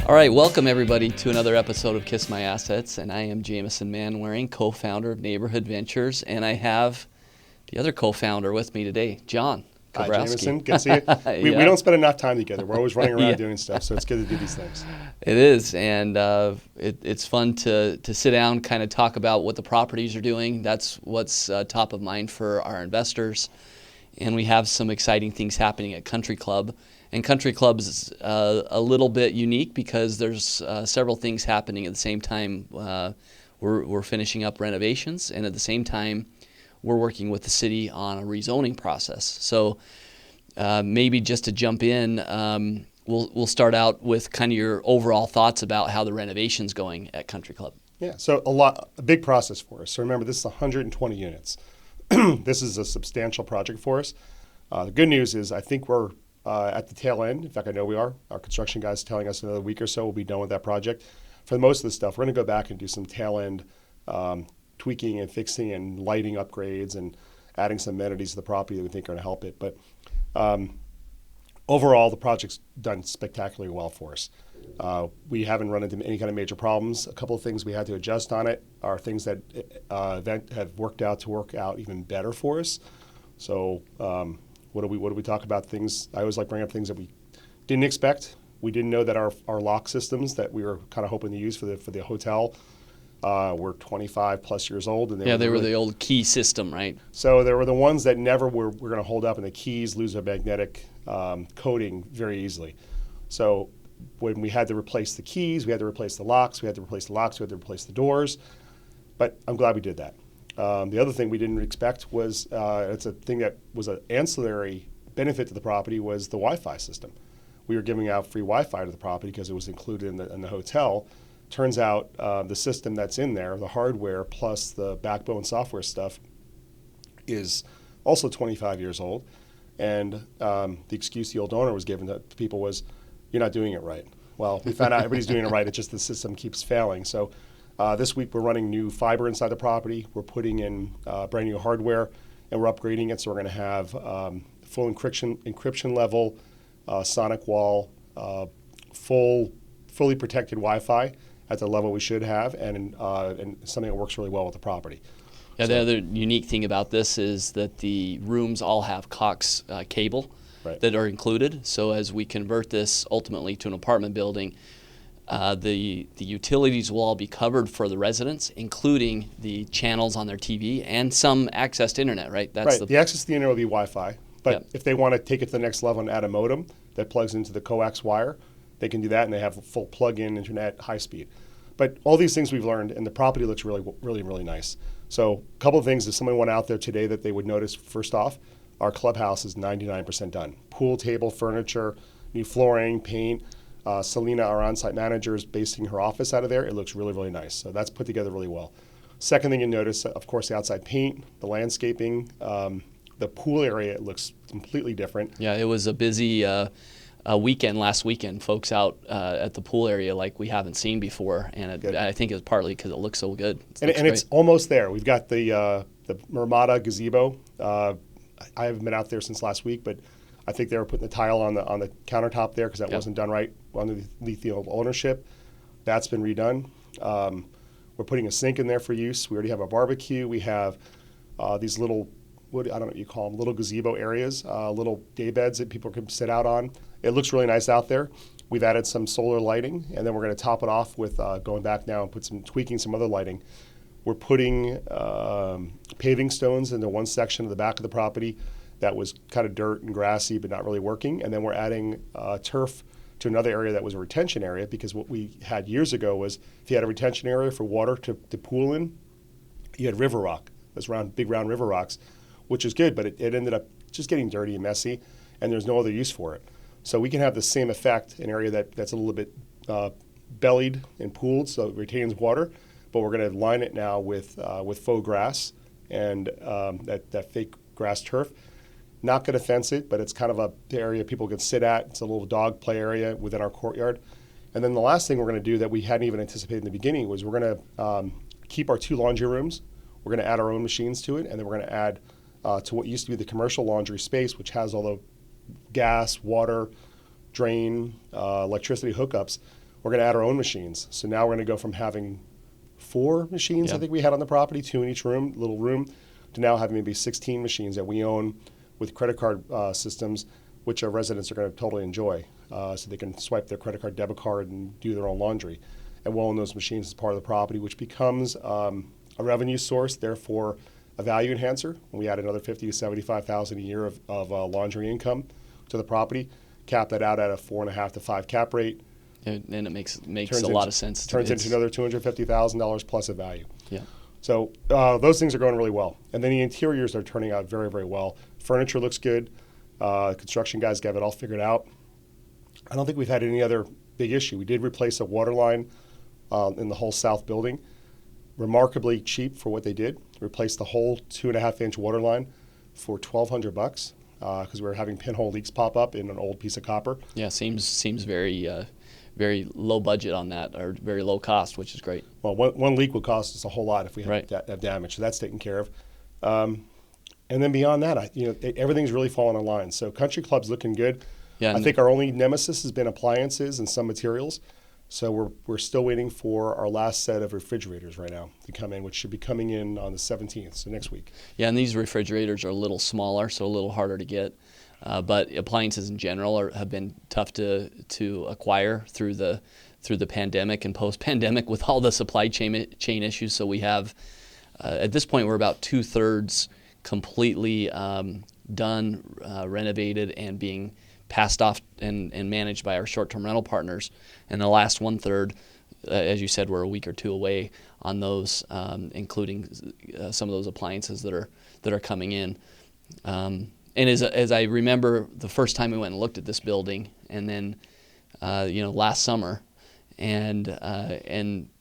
All right, welcome everybody to another episode of Kiss My Assets, and I am Jamison Manwaring, co-founder of Neighborhood Ventures, and I have the other co-founder with me today, John Kabrowski. Hi, Jamison. Good to see you. We don't spend enough time together. We're always running around doing stuff, so it's good to do these things. It is, and it's fun to sit down, kind of talk about what the properties are doing. That's what's top of mind for our investors, and we have some exciting things happening at Country Club. And Country Club is a little bit unique because there's several things happening at the same time. We're finishing up renovations, and at the same time, we're working with the city on a rezoning process. So maybe just to jump in, we'll start out with kind of your overall thoughts about how the renovation's going at Country Club. Yeah, so a big process for us. So remember, this is 120 units. This is a substantial project for us. The good news is I think we're at the tail end. In fact, I know we are. Our construction guys telling us another week or so we'll be done with that project. For most of the stuff, we're going to go back and do some tail end tweaking and fixing and lighting upgrades and adding some amenities to the property that we think are going to help it. But overall, the project's done spectacularly well for us. We haven't run into any kind of major problems. A couple of things we had to adjust on it are things that have worked out even better for us. So what do we talk about? Things I always like bring up things that we didn't expect. We didn't know that our lock systems that we were kind of hoping to use for the hotel were 25 plus years old, and they were the old key system, right? So they were the ones that never were going to hold up, and the keys lose their magnetic coating very easily. So when we had to replace the keys, we had to replace the locks, we had to replace the doors. But I'm glad we did that. The other thing we didn't expect was, it's a thing that was an ancillary benefit to the property, was the Wi-Fi system. We were giving out free Wi-Fi to the property because it was included in the hotel. Turns out the system that's in there, the hardware plus the backbone software stuff, is also 25 years old. And the excuse the old owner was giving to people was, you're not doing it right. Well, we found out everybody's doing it right. It's just the system keeps failing. So this week we're running new fiber inside the property. We're putting in brand new hardware, and we're upgrading it. So we're going to have full encryption level, sonic wall, fully protected Wi-Fi at the level we should have, and something that works really well with the property. Yeah, the other unique thing about this is that the rooms all have Cox cable that are included. So as we convert this ultimately to an apartment building, the utilities will all be covered for the residents, including the channels on their TV and some access to internet, right? The access to the internet will be Wi-Fi, but if they want to take it to the next level and add a modem that plugs into the coax wire, they can do that, and they have a full plug-in internet, high speed. But all these things we've learned, and the property looks really, really, really nice. So a couple of things, if somebody went out there today that they would notice, first off, our clubhouse is 99% done. Pool table, furniture, new flooring, paint. Selena, our on-site manager, is basing her office out of there. It looks really, really nice. So that's put together really well. Second thing you notice, of course, the outside paint, the landscaping, the pool area, it looks completely different. Yeah, it was a busy weekend last weekend. Folks out at the pool area like we haven't seen before, and I think it was partly because it looks so good. And it's almost there. We've got the Mermata gazebo. I haven't been out there since last week, but I think they were putting the tile on the countertop there because that wasn't done right underneath the old ownership. That's been redone. We're putting a sink in there for use. We already have a barbecue. We have these little, I don't know what you call them, little gazebo areas, little day beds that people can sit out on. It looks really nice out there. We've added some solar lighting, and then we're going to top it off with going back now and tweaking some other lighting. We're putting paving stones into one section of the back of the property that was kind of dirt and grassy but not really working. And then we're adding turf to another area that was a retention area, because what we had years ago was if you had a retention area for water to pool in, you had river rock, those big round river rocks, which is good, but it ended up just getting dirty and messy, and there's no other use for it. So we can have the same effect, an area that's a little bit bellied and pooled so it retains water, but we're going to line it now with faux grass and that fake grass turf. Not going to fence it, but it's kind of the area people can sit at. It's a little dog play area within our courtyard. And then the last thing we're going to do that we hadn't even anticipated in the beginning was we're going to keep our 2 laundry rooms. We're going to add our own machines to it, and then we're going to add to what used to be the commercial laundry space, which has all the gas, water, drain, electricity hookups. We're going to add our own machines. So now we're going to go from having 4 machines, I think we had on the property, 2 in each little room, to now having maybe 16 machines that we own with credit card systems, which our residents are going to totally enjoy. So they can swipe their credit card, debit card, and do their own laundry. And we'll own those machines as part of the property, which becomes a revenue source, therefore a value enhancer. We add another $50,000 to $75,000 a year of laundry income to the property, cap that out at a 4.5 to 5 cap rate. And it makes a lot of sense. Turns into another $250,000 plus of value. Yeah. So those things are going really well. And then the interiors are turning out very, very well. Furniture looks good. Construction guys got it all figured out. I don't think we've had any other big issue. We did replace a water line in the whole south building. Remarkably cheap for what they did. Replaced the whole 2.5-inch water line for $1,200 because we were having pinhole leaks pop up in an old piece of copper. Yeah, seems very low budget on that, or very low cost, which is great. Well, one leak would cost us a whole lot if we had Right. damage, so that's taken care of. And then beyond that, everything's really fallen in line. So Country Club's looking good. Yeah, I think our only nemesis has been appliances and some materials. So we're still waiting for our last set of refrigerators right now to come in, which should be coming in on the 17th, so next week. Yeah, and these refrigerators are a little smaller, so a little harder to get. But appliances in general have been tough to acquire through the pandemic and post-pandemic with all the supply chain issues. So we have, at this point, we're about 2/3 completely done, renovated, and being passed off and managed by our short-term rental partners. And the last 1/3, as you said, we're a week or 2 away on those, including some of those appliances that are coming in. And as I remember the first time we went and looked at this building, and then last summer, and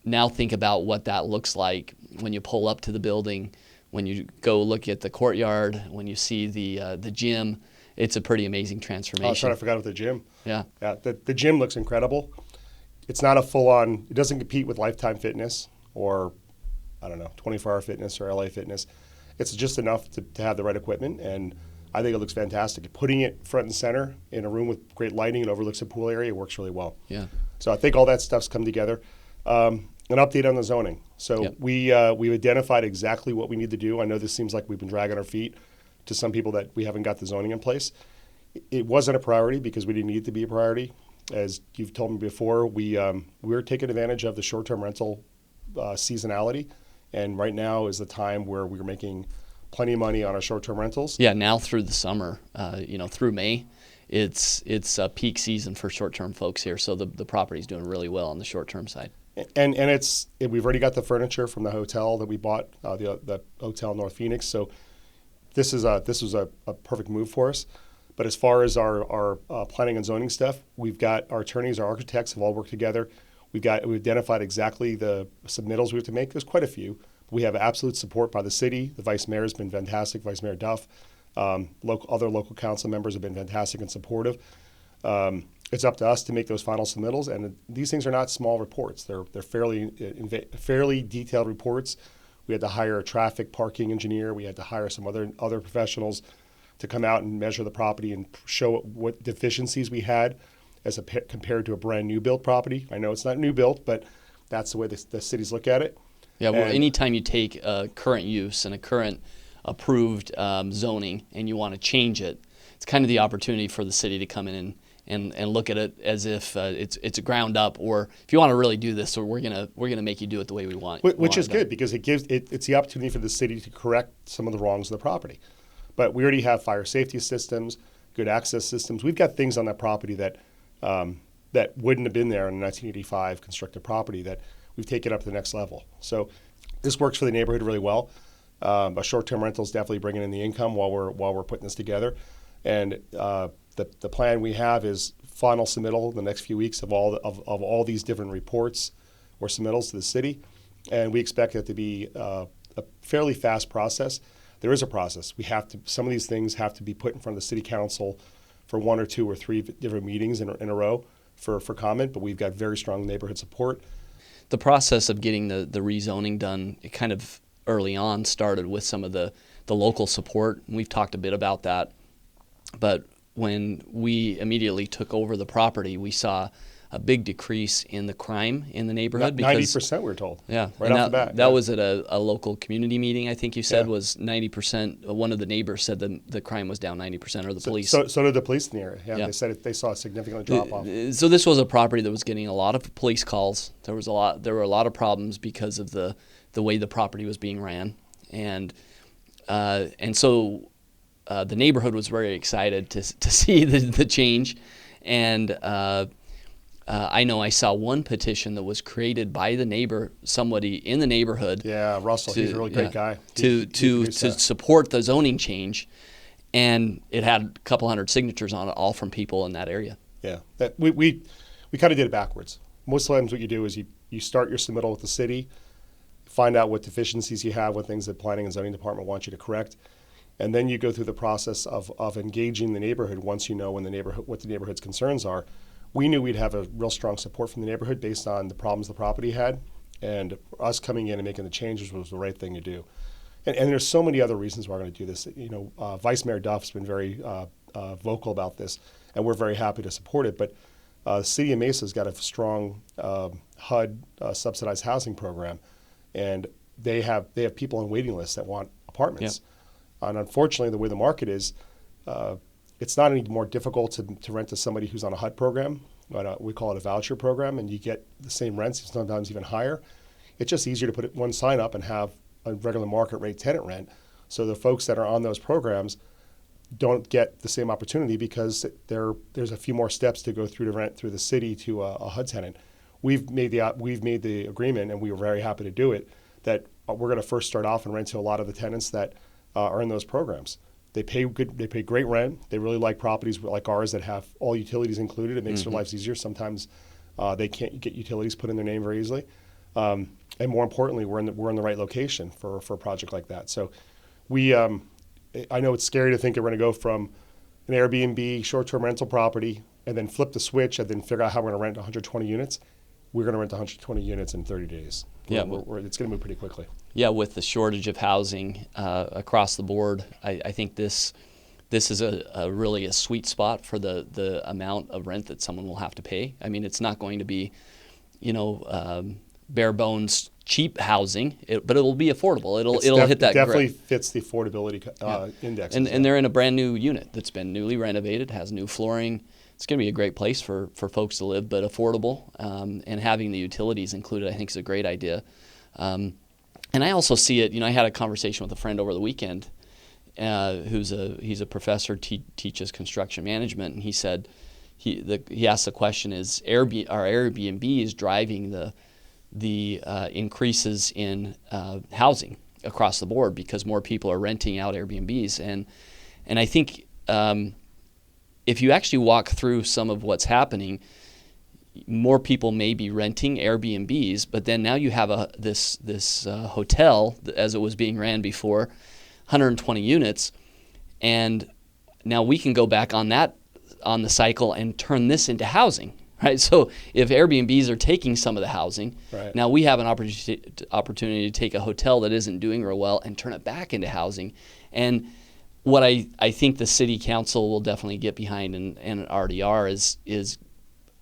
now think about what that looks like when you pull up to the building, when you go look at the courtyard, when you see the gym. It's a pretty amazing transformation. Oh, I was trying to forget about the gym. Yeah. Yeah, the gym looks incredible. It's not a full-on, it doesn't compete with Lifetime Fitness or, 24-Hour Fitness or LA Fitness. It's just enough to have the right equipment, and I think it looks fantastic. Putting it front and center in a room with great lighting and overlooks a pool area works really well. Yeah. So I think all that stuff's come together. An update on the zoning. So Yep. we've identified exactly what we need to do. I know this seems like we've been dragging our feet to some people that we haven't got the zoning in place. It wasn't a priority because we didn't need it to be a priority. As you've told me before, we're taking advantage of the short-term rental seasonality, and right now is the time where we're making plenty of money on our short-term rentals. Yeah, now through the summer, through May, it's a peak season for short-term folks here. So the property's doing really well on the short-term side. And we've already got the furniture from the hotel that we bought, the hotel North Phoenix. So this was a perfect move for us. But as far as our planning and zoning stuff, we've got our attorneys, our architects have all worked together. We've identified exactly the submittals we have to make. There's quite a few. We have absolute support by the city. The vice mayor has been fantastic, Vice Mayor Duff. Other local council members have been fantastic and supportive. It's up to us to make those final submittals, and these things are not small reports. They're fairly detailed reports. We had to hire a traffic parking engineer. We had to hire some other professionals to come out and measure the property and show what deficiencies we had as compared to a brand new built property. I know it's not new built, but that's the way the cities look at it. Yeah, well, anytime you take a current use and a current approved zoning and you want to change it, it's kind of the opportunity for the city to come in and look at it as if it's a ground up, or if you want to really do this, or we're gonna make you do it the way we want. Which is good because it's the opportunity for the city to correct some of the wrongs of the property. But we already have fire safety systems, good access systems. We've got things on that property that wouldn't have been there in a 1985 constructed property that we've taken up to the next level. So this works for the neighborhood really well. A short-term rental is definitely bringing in the income while we're putting this together. And the plan we have is final submittal in the next few weeks of all these different reports or submittals to the city. And we expect it to be a fairly fast process. There is a process. Some of these things have to be put in front of the city council for 1 or 2 or 3 different meetings in a row for comment, but we've got very strong neighborhood support. The process of getting the rezoning done, it kind of early on started with some of the local support. We've talked a bit about that, but when we immediately took over the property, we saw a big decrease in the crime in the neighborhood. 90%, we're told. Yeah, right off the bat. That was at a local community meeting. I think you said Yeah. was 90%. One of the neighbors said the crime was down 90%, or the police. So did the police in the area. Yeah, Yeah. they said they saw a significant drop off. So this was a property that was getting a lot of police calls. There were a lot of problems because of the way the property was being ran, and so the neighborhood was very excited to see the change, and I know I saw one petition that was created by somebody in the neighborhood. Yeah, Russell, he's a really great guy. To support the zoning change, and it had a couple hundred signatures on it, all from people in that area. Yeah, we kind of did it backwards. Most times what you do is you start your submittal with the city, find out what deficiencies you have, what things that planning and zoning department wants you to correct, and then you go through the process of engaging the neighborhood once you know what the neighborhood's concerns are. We knew we'd have a real strong support from the neighborhood based on the problems the property had, and us coming in and making the changes was the right thing to do. And there's so many other reasons why we're going to do this. Vice Mayor Duff's been very vocal about this, and we're very happy to support it. But the city of Mesa's got a strong HUD subsidized housing program, and they have people on waiting lists that want apartments. Yep. And unfortunately, the way the market is, it's not any more difficult to rent to somebody who's on a HUD program. But, we call it a voucher program, and you get the same rents, sometimes even higher. It's just easier to put one sign up and have a regular market rate tenant rent. So the folks that are on those programs don't get the same opportunity because there's a few more steps to go through to rent through the city to a HUD tenant. We've made the agreement, and we were very happy to do it, that we're going to first start off and rent to a lot of the tenants that are in those programs. They pay great rent. They really like properties like ours that have all utilities included. It makes their lives easier. Sometimes they can't get utilities put in their name very easily. And more importantly, we're in the right location for a project like that. So I know it's scary to think that we're going to go from an Airbnb short-term rental property and then flip the switch and then figure out how we're going to rent 120 units. We're going to rent 120 units in 30 days. It's going to move pretty quickly. Yeah, with the shortage of housing across the board, I think this is really a sweet spot for the amount of rent that someone will have to pay. I mean, it's not going to be, bare bones cheap housing, but it will be affordable. It'll hit that. Definitely fits the affordability index. And they're in a brand new unit that's been newly renovated, has new flooring. It's going to be a great place for folks to live, but affordable. And having the utilities included, I think, is a great idea. And I also see it. I had a conversation with a friend over the weekend, he's a professor, teaches construction management, and he said he asked the question: Is are Airbnbs driving the increases in housing across the board because more people are renting out Airbnbs? And I think if you actually walk through some of what's happening, more people may be renting Airbnbs, but then now you have this hotel, as it was being ran before, 120 units, and now we can go back on the cycle and turn this into housing, right? So if Airbnbs are taking some of the housing, right, now we have an opportunity to take a hotel that isn't doing real well and turn it back into housing. And what I think the city council will definitely get behind and RDR is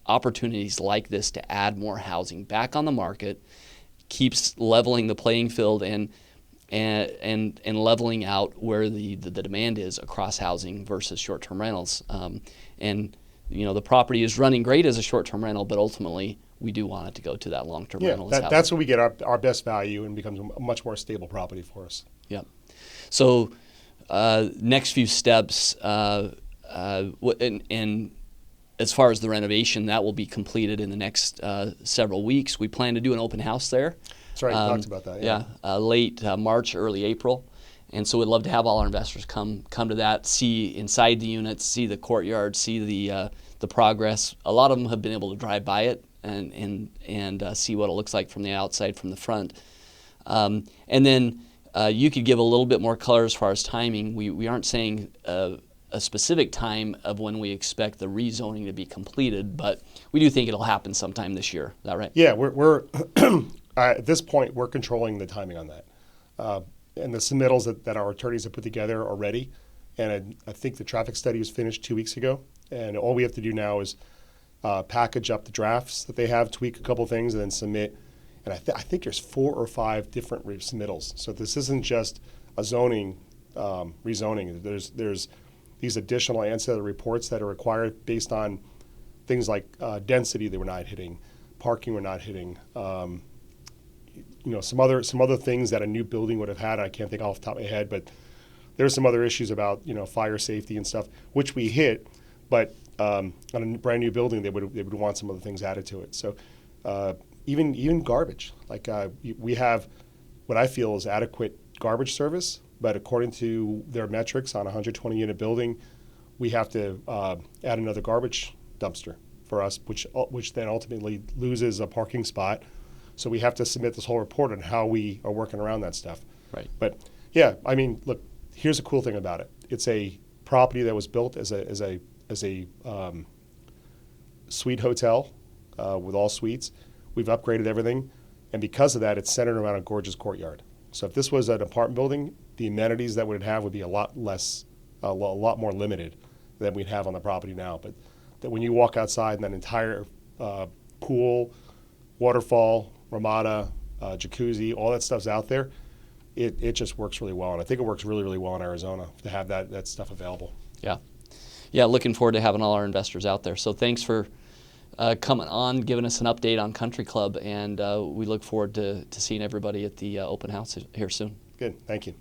opportunities like this to add more housing back on the market, keeps leveling the playing field and leveling out where the demand is across housing versus short-term rentals. And the property is running great as a short-term rental, but ultimately we do want it to go to that long-term rental. That's where we get our best value and becomes a much more stable property for us. Yeah. So next few steps, and as far as the renovation, that will be completed in the next several weeks. We plan to do an open house there. That's right, you talked about that. Yeah, late March, early April. And so we'd love to have all our investors come to that, see inside the units, see the courtyard, see the progress. A lot of them have been able to drive by it and see what it looks like from the outside, from the front. And then you could give a little bit more color as far as timing. We aren't saying a specific time of when we expect the rezoning to be completed, but we do think it'll happen sometime this year. Is that right? Yeah, we're at this point we're controlling the timing on that, and the submittals that our attorneys have put together are ready, and I think the traffic study was finished 2 weeks ago, and all we have to do now is package up the drafts that they have, tweak a couple things, and then submit. And I think there's 4 or 5 different submittals. So this isn't just a zoning rezoning. There's these additional ancillary reports that are required based on things like density that we're not hitting, parking we're not hitting, some other things that a new building would have had. I can't think off the top of my head, but there's some other issues about fire safety and stuff, which we hit, but on a brand new building they would want some other things added to it. So even garbage, like we have what I feel is adequate garbage service, but according to their metrics on a 120 unit building, we have to add another garbage dumpster for us, which then ultimately loses a parking spot. So we have to submit this whole report on how we are working around that stuff. Right. But yeah, I mean, look, here's a cool thing about it. It's a property that was built as a suite hotel with all suites. We've upgraded everything, and because of that, it's centered around a gorgeous courtyard. So if this was an apartment building, the amenities that we'd have would be a lot less, a lot more limited than we'd have on the property now. But that when you walk outside and that entire pool, waterfall, ramada, jacuzzi, all that stuff's out there, it just works really well. And I think it works really, really well in Arizona to have that stuff available. Yeah. Yeah, looking forward to having all our investors out there. So thanks for coming on, giving us an update on Country Club, and we look forward to seeing everybody at the open house here soon. Good. Thank you.